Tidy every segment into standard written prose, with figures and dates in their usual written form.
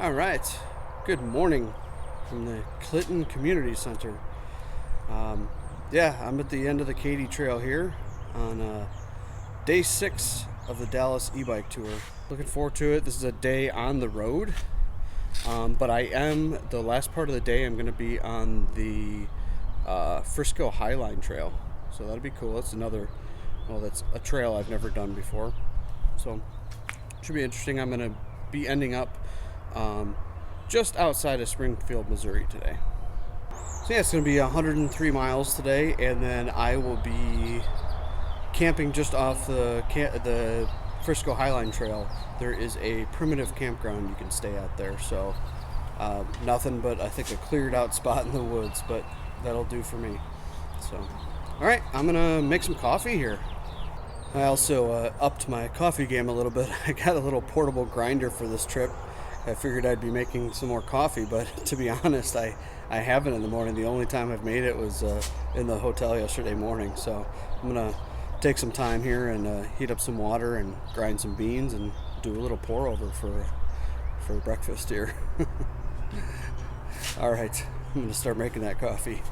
All right. Good morning from the Clinton Community Center. I'm at the end of the Katy Trail here on day 6 of the Dallas e-bike tour. Looking forward to it. This is a day on the road, but the last part of the day I'm going to be on the Frisco Highline trail. So that'll be cool. That's that's a trail I've never done before. So it should be interesting. I'm going to be ending up just outside of Springfield, Missouri today. So yeah, it's going to be 103 miles today, and then I will be camping just off the Frisco Highline Trail. There is a primitive campground you can stay at there, so nothing but I think a cleared out spot in the woods, but that'll do for me. So, all right, I'm going to make some coffee here. I also upped my coffee game a little bit. I got a little portable grinder for this trip. I figured I'd be making some more coffee, but to be honest, I haven't in the morning. The only time I've made it was in the hotel yesterday morning. So I'm going to take some time here and heat up some water and grind some beans and do a little pour over for breakfast here. All right, I'm going to start making that coffee.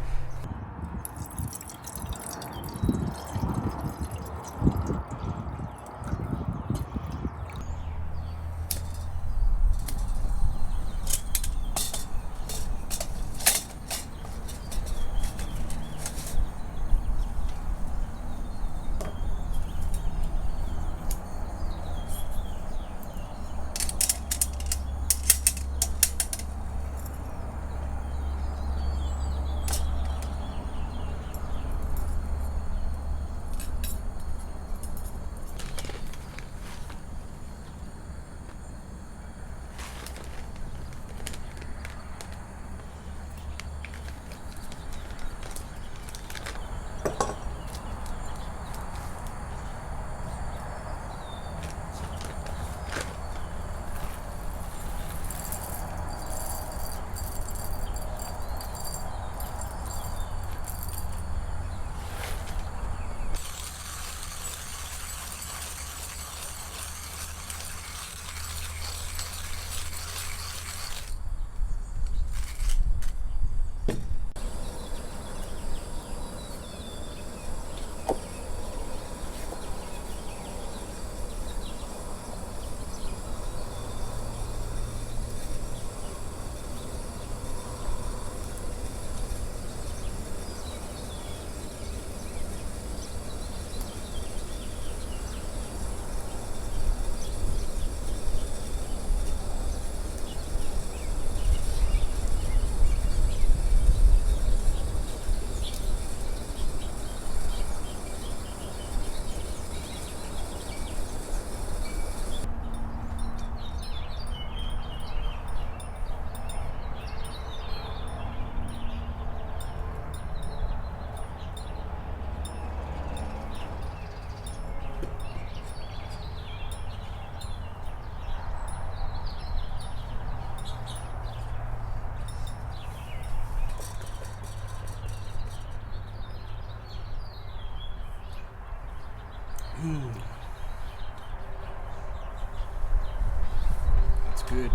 That's good.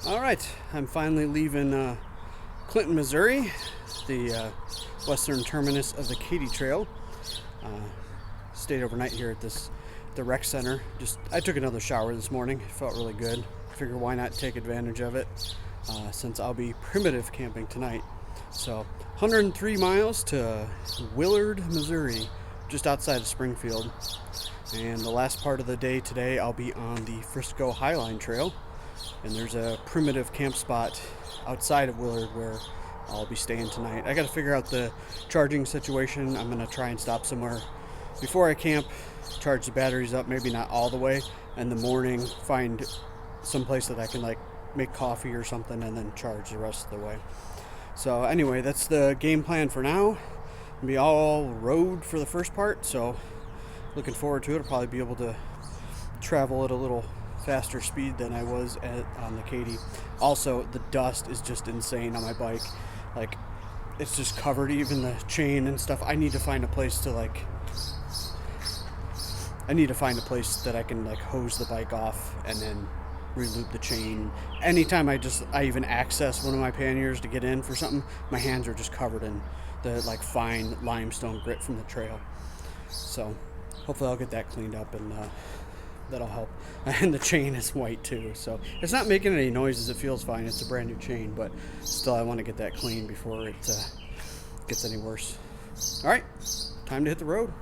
All right, I'm finally leaving Clinton, Missouri, the western terminus of the Katy Trail. Stayed overnight here at the rec center. I took another shower this morning. It felt really good. Figure why not take advantage of it since I'll be primitive camping tonight. So 103 miles to Willard, Missouri, just outside of Springfield. And the last part of the day today, I'll be on the Frisco Highline Trail. And there's a primitive camp spot outside of Willard where I'll be staying tonight. I got to figure out the charging situation. I'm going to try and stop somewhere before I camp, charge the batteries up, maybe not all the way, and in the morning find some place that I can make coffee or something and then charge the rest of the way. So anyway, that's the game plan for now. It'll be all road for the first part, so looking forward to it. I'll probably be able to travel at a little faster speed than I was on the Katy. Also, the dust is just insane on my bike. It's just covered, even the chain and stuff. I need to find a place to I need to find a place that I can like hose the bike off and then re-loop the chain. Anytime I even access one of my panniers to get in for something, my hands are just covered in the like fine limestone grit from the trail. So hopefully I'll get that cleaned up, and that'll help. And the chain is white too, so it's not making any noises. It feels fine. It's a brand new chain, but still I want to get that clean before it gets any worse. All right, time to hit the road.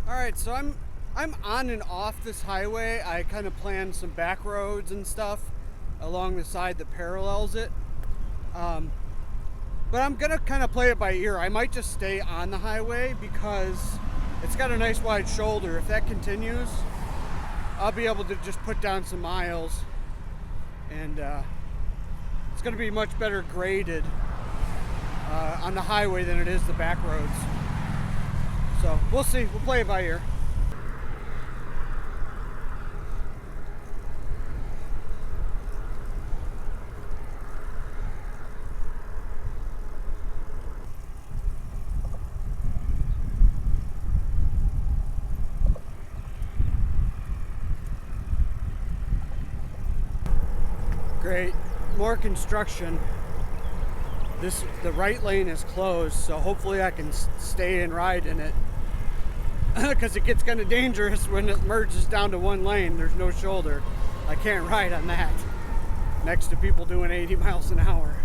Alright, so I'm on and off this highway. I kind of planned some back roads and stuff along the side that parallels it. But I'm gonna kind of play it by ear. I might just stay on the highway because it's got a nice wide shoulder. If that continues, I'll be able to just put down some miles, and it's gonna be much better graded on the highway than it is the back roads. So we'll see. We'll play it by ear. Great. More construction. The right lane is closed, so hopefully I can stay and ride in it. Because it gets kind of dangerous when it merges down to one lane. There's no shoulder. I can't ride on that next to people doing 80 miles an hour.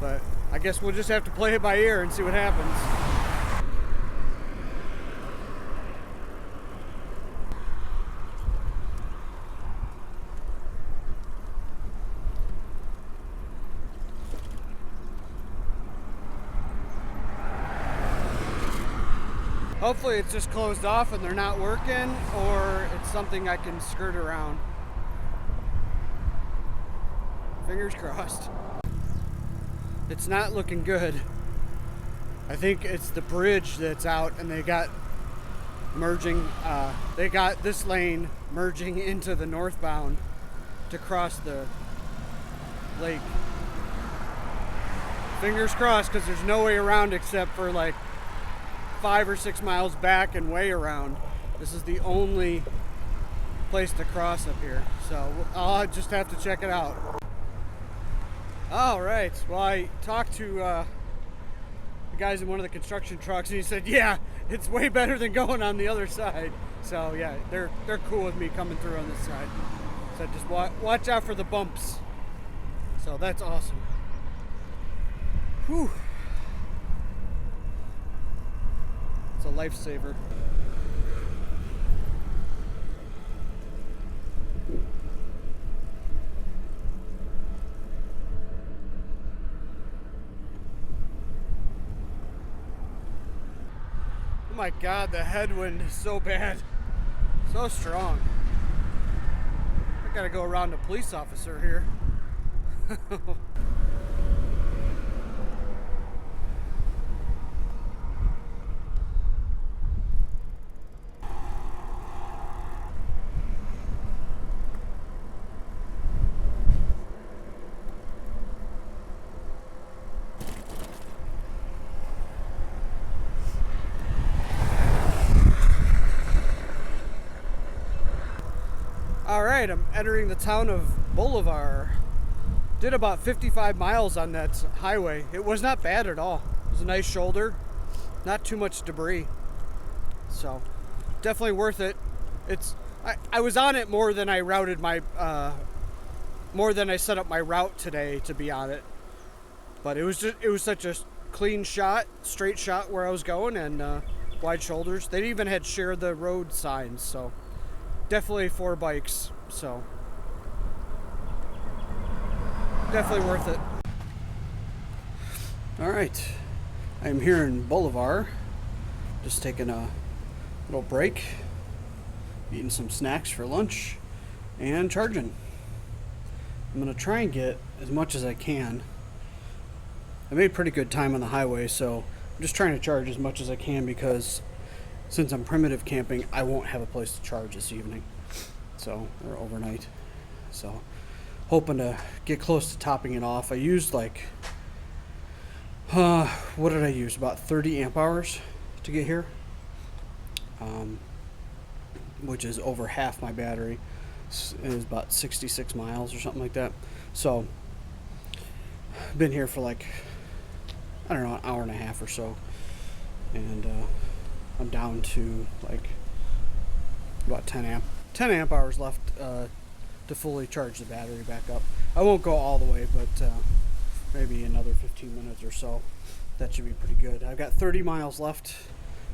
But I guess we'll just have to play it by ear and see what happens. Hopefully it's just closed off and they're not working, or it's something I can skirt around. Fingers crossed. It's not looking good. I think it's the bridge that's out, and they got merging, they got this lane merging into the northbound to cross the lake. Fingers crossed, because there's no way around except for like 5 or 6 miles back and way around. This is the only place to cross up here, so I'll just have to check it out. All right, well, I talked to the guys in one of the construction trucks, and he said, yeah, it's way better than going on the other side. So yeah, they're cool with me coming through on this side. So just watch out for the bumps. So that's awesome. Whew. It's a lifesaver. Oh my God, the headwind is so bad. So strong. I gotta go around a police officer here. Alright, I'm entering the town of Bolivar. Did about 55 miles on that highway. It was not bad at all. It was a nice shoulder, not too much debris. So, definitely worth it. I was on it more than I routed my, more than I set up my route today to be on it. But it was such a clean shot, straight shot where I was going, and wide shoulders. They even had share the road signs, so definitely for bikes, so definitely worth it. All right, I'm here in Bolivar, just taking a little break, eating some snacks for lunch, and charging. I'm gonna try and get as much as I can. I made pretty good time on the highway, so I'm just trying to charge as much as I can because since I'm primitive camping, I won't have a place to charge this evening, so, or overnight. So, hoping to get close to topping it off. I used like, what did I use? About 30 amp hours to get here, which is over half my battery. It was about 66 miles or something like that. So, been here for like, I don't know, an hour and a half or so, and I'm down to like about 10 amp hours left to fully charge the battery back up. I won't go all the way, but maybe another 15 minutes or so. That should be pretty good. I've got 30 miles left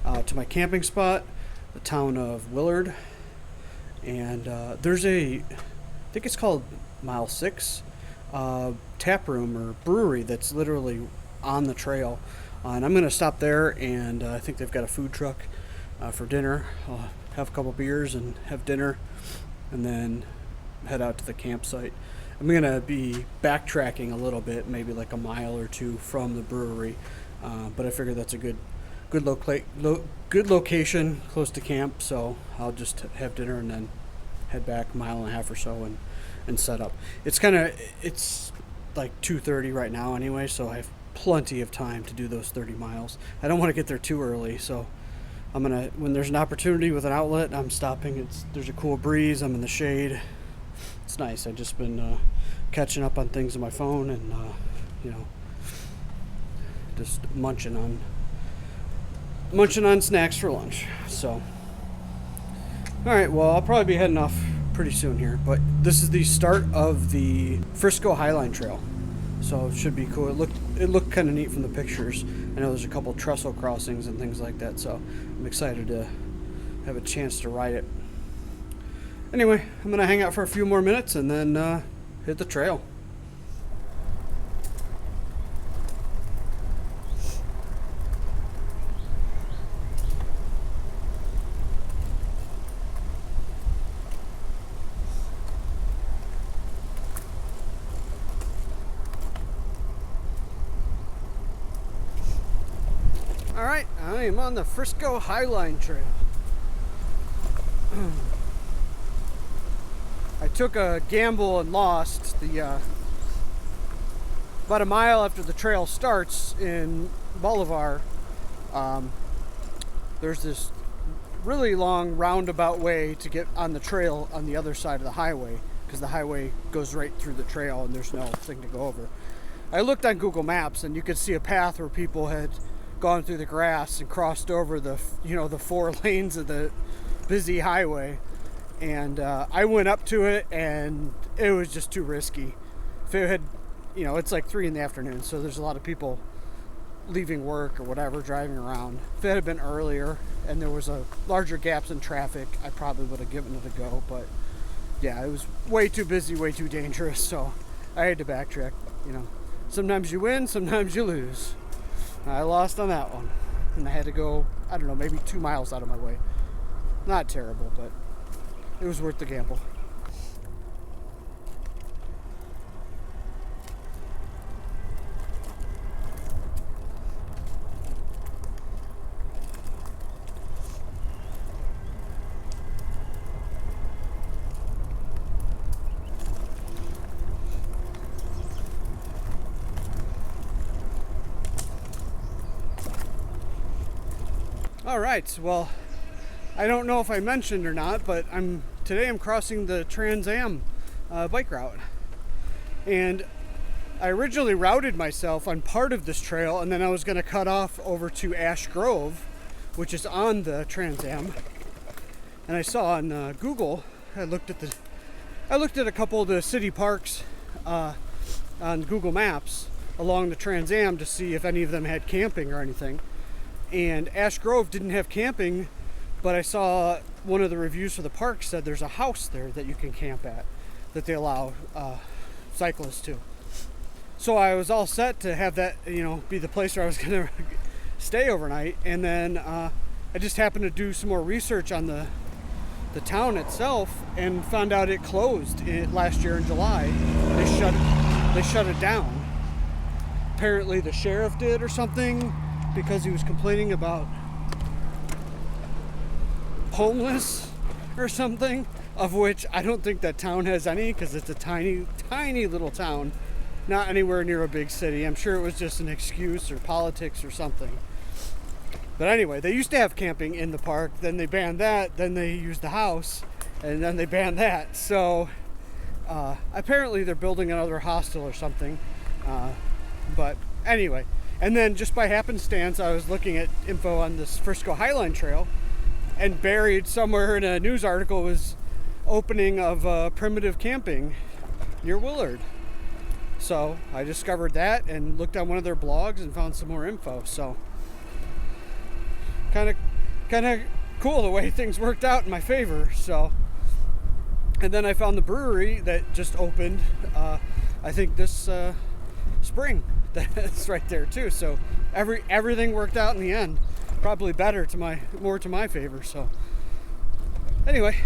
to my camping spot, the town of Willard, and there's I think it's called Mile 6 tap room or brewery that's literally on the trail. And I'm going to stop there, and I think they've got a food truck for dinner. I'll have a couple beers and have dinner, and then head out to the campsite. I'm going to be backtracking a little bit, maybe like a mile or two from the brewery, but I figure that's a good location close to camp, so I'll just have dinner and then head back a mile and a half or so and set up. It's like 2:30 right now anyway, so I have plenty of time to do those 30 miles. I don't want to get there too early, so I'm gonna, when there's an opportunity with an outlet, I'm stopping. There's a cool breeze, I'm in the shade. It's nice. I've just been catching up on things on my phone and just munching on snacks for lunch. So alright, well, I'll probably be heading off pretty soon here, but this is the start of the Frisco Highline trail. So it should be cool. It looked kind of neat from the pictures. I know there's a couple trestle crossings and things like that, so I'm excited to have a chance to ride it. Anyway, I'm going to hang out for a few more minutes and then hit the trail. Alright, I am on the Frisco Highline trail. I took a gamble and lost. About a mile after the trail starts in Bolivar, there's this really long roundabout way to get on the trail on the other side of the highway, because the highway goes right through the trail and there's no thing to go over. I looked on Google Maps and you could see a path where people had gone through the grass and crossed over the 4 lanes of the busy highway, and I went up to it and it was just too risky. If it had you know, it's like 3 in the afternoon, so there's a lot of people leaving work or whatever, driving around. If it had been earlier and there was a larger gaps in traffic, I probably would have given it a go, but yeah, it was way too busy, way too dangerous, so I had to backtrack. You know, sometimes you win, sometimes you lose. I lost on that one, and I had to go, I don't know, maybe 2 miles out of my way. Not terrible, but it was worth the gamble. All right, well, I don't know if I mentioned or not, but today I'm crossing the Trans Am bike route. And I originally routed myself on part of this trail, and then I was going to cut off over to Ash Grove, which is on the Trans Am. And I saw on Google, I looked at a couple of the city parks on Google Maps along the Trans Am to see if any of them had camping or anything. And Ash Grove didn't have camping, but I saw one of the reviews for the park said there's a house there that you can camp at, that they allow cyclists to. So I was all set to have that, you know, be the place where I was going to stay overnight. And then I just happened to do some more research on the town itself and found out it closed last year in July. They shut it down. Apparently the sheriff did or something, because he was complaining about homeless or something, of which I don't think that town has any, because it's a tiny, tiny little town, not anywhere near a big city. I'm sure it was just an excuse or politics or something. But anyway, they used to have camping in the park, then they banned that, then they used the house, and then they banned that. So apparently they're building another hostel or something. But anyway, and then just by happenstance, I was looking at info on this Frisco Highline trail, and buried somewhere in a news article was opening of primitive camping near Willard. So I discovered that and looked on one of their blogs and found some more info. So kind of cool the way things worked out in my favor. So, and then I found the brewery that just opened, I think this spring. That's right there too. So everything worked out in the end. Probably more to my favor. So anyway,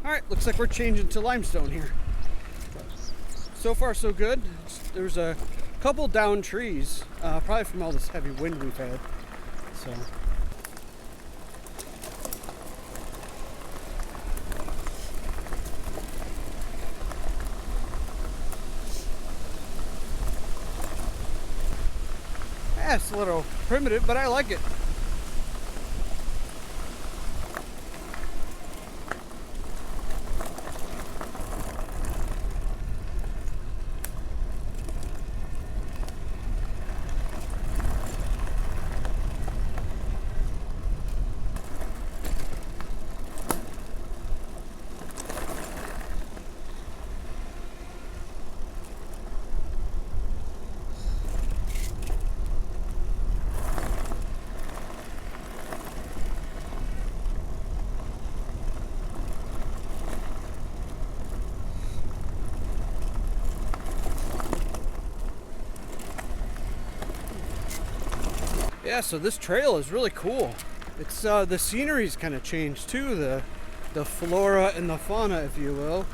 all right, looks like we're changing to limestone here. So far so good. There's a couple down trees, probably from all this heavy wind we've had. So yeah, it's a little primitive, but I like it. Yeah, so this trail is really cool. It's the scenery's kind of changed too, the flora and the fauna, if you will.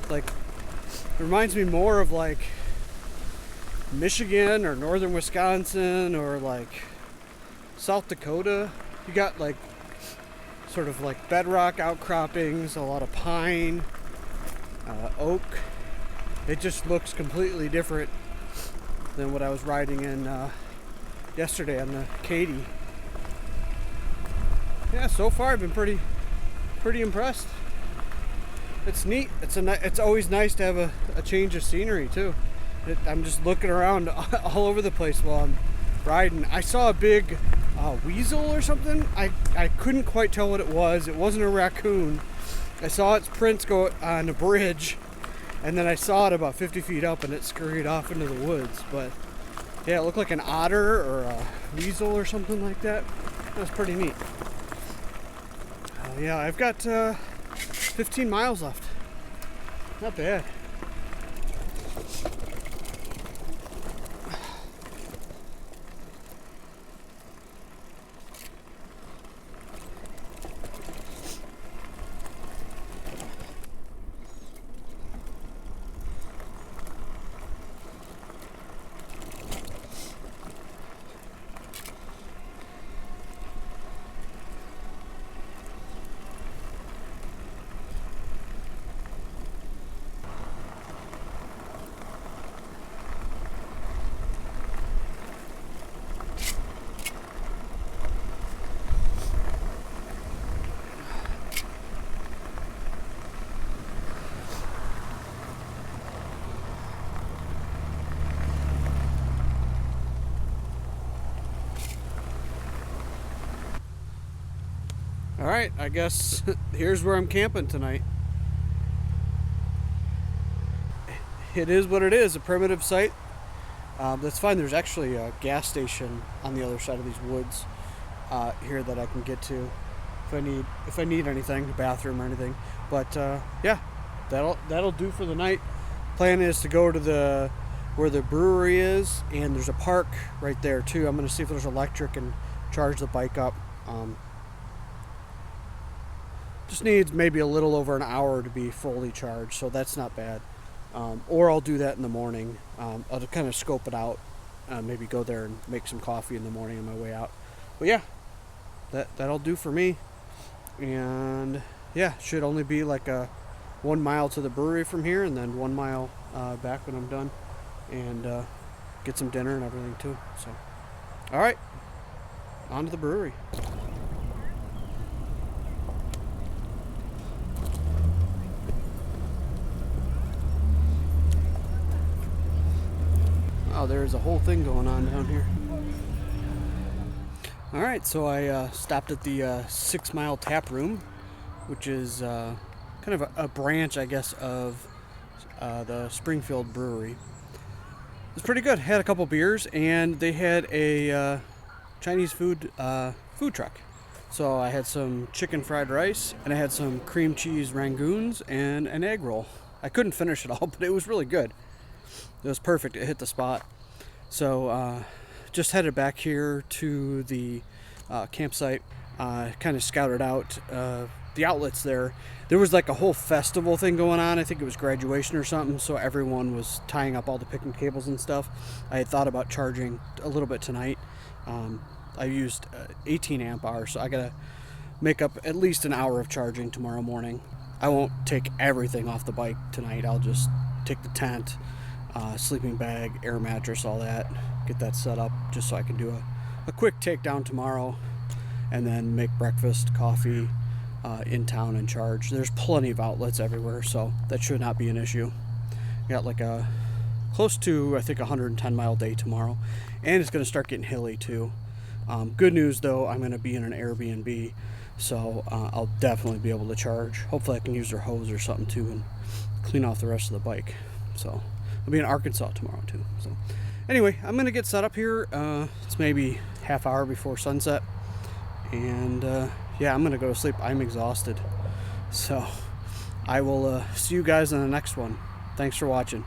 Like, it reminds me more of like Michigan or northern Wisconsin or like South Dakota. You got like sort of like bedrock outcroppings, a lot of pine, oak. It just looks completely different than what I was riding in yesterday on the Katy. Yeah, so far I've been pretty impressed. It's neat. It's always nice to have a change of scenery too. I'm just looking around all over the place while I'm riding. I saw a big weasel or something. I couldn't quite tell what it was. It wasn't a raccoon. I saw its prints go on a bridge, And then I saw it about 50 feet up and it scurried off into the woods. But yeah, it looked like an otter or a weasel or something like that. That was pretty neat. Yeah, I've got 15 miles left. Not bad. Alright, I guess here's where I'm camping tonight. It is what it is, a primitive site. That's fine. There's actually a gas station on the other side of these woods here that I can get to if I need anything, a bathroom or anything. But yeah, that'll do for the night. Plan is to go to where the brewery is, and there's a park right there too. I'm going to see if there's electric and charge the bike up. Just needs maybe a little over an hour to be fully charged, so that's not bad. Or I'll do that in the morning. I'll kind of scope it out, maybe go there and make some coffee in the morning on my way out. But yeah, that'll do for me. And yeah, should only be like a 1 mile to the brewery from here, and then 1 mile back when I'm done, and get some dinner and everything too. So, all right, on to the brewery. Oh, there's a whole thing going on down here. All right, so I stopped at the 6 Mile Tap Room, which is kind of a branch, I guess, of the Springfield Brewery. It's pretty good. Had a couple beers, and they had a Chinese food truck. So I had some chicken fried rice, and I had some cream cheese rangoons and an egg roll. I couldn't finish it all, but it was really good. It was perfect. It hit the spot. So just headed back here to the campsite. Kind of scouted out the outlets there. There was like a whole festival thing going on. I think it was graduation or something. So everyone was tying up all the picnic tables and stuff. I had thought about charging a little bit tonight. I used 18 amp hours, so I gotta make up at least an hour of charging tomorrow morning. I won't take everything off the bike tonight. I'll just take the tent, sleeping bag, air mattress, all that, get that set up just so I can do a quick takedown tomorrow, and then make breakfast, coffee in town and charge. There's plenty of outlets everywhere, so that should not be an issue. Got like a close to, I think, 110 mile day tomorrow, and it's going to start getting hilly too. Good news though, I'm going to be in an Airbnb, so I'll definitely be able to charge. Hopefully I can use their hose or something too and clean off the rest of the bike. So I'll be in Arkansas tomorrow too. So anyway, I'm going to get set up here. It's maybe half hour before sunset, and yeah, I'm going to go to sleep. I'm exhausted. So I will see you guys in the next one. Thanks for watching.